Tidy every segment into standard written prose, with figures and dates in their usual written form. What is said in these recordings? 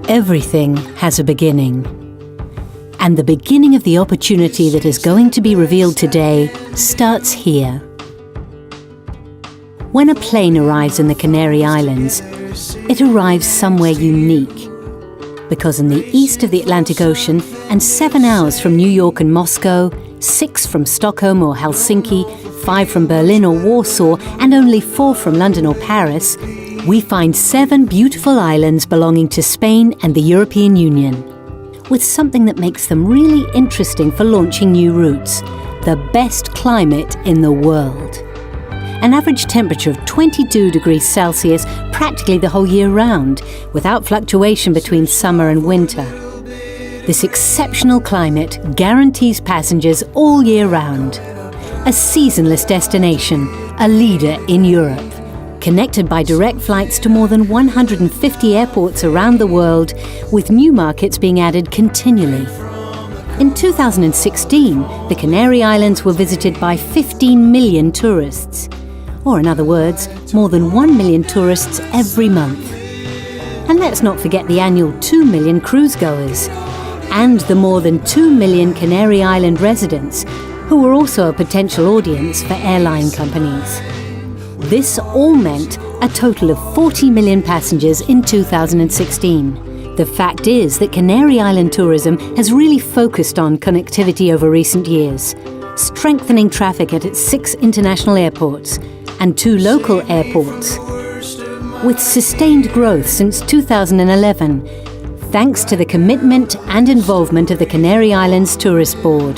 Everything has a beginning. And the beginning of the opportunity that is going to be revealed today starts here. When a plane arrives in the Canary Islands, it arrives somewhere unique. Because in the east of the Atlantic Ocean and 7 hours from New York and Moscow, 6 from Stockholm or Helsinki, 5 from Berlin or Warsaw, and only 4 from London or Paris, we find 7 beautiful islands belonging to Spain and the European Union, with something that makes them really interesting for launching new routes: the best climate in the world. An average temperature of 22 degrees Celsius practically the whole year round, without fluctuation between summer and winter. This exceptional climate guarantees passengers all year round. A seasonless destination, a leader in Europe. Connected by direct flights to more than 150 airports around the world, with new markets being added continually. In 2016, the Canary Islands were visited by 15 million tourists. Or in other words, more than 1 million tourists every month. And let's not forget the annual 2 million cruise goers, and the more than 2 million Canary Island residents, who were also a potential audience for airline companies. This all meant a total of 40 million passengers in 2016. The fact is that Canary Island tourism has really focused on connectivity over recent years, strengthening traffic at its 6 international airports and 2 local airports, with sustained growth since 2011, thanks to the commitment and involvement of the Canary Islands Tourist Board,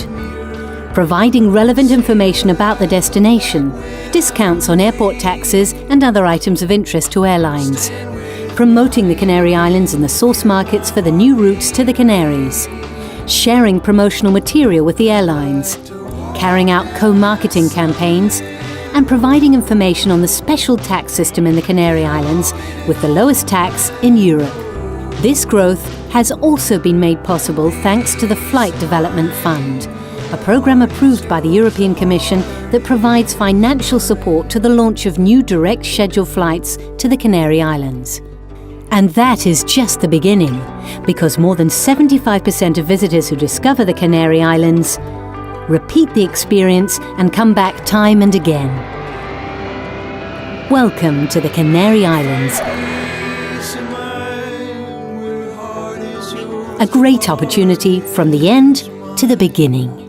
providing relevant information about the destination, discounts on airport taxes and other items of interest to airlines, promoting the Canary Islands in the source markets for the new routes to the Canaries, sharing promotional material with the airlines, carrying out co-marketing campaigns, and providing information on the special tax system in the Canary Islands with the lowest tax in Europe. This growth has also been made possible thanks to the Flight Development Fund, a program approved by the European Commission that provides financial support to the launch of new direct scheduled flights to the Canary Islands. And that is just the beginning, because more than 75% of visitors who discover the Canary Islands repeat the experience and come back time and again. Welcome to the Canary Islands. A great opportunity from the end to the beginning.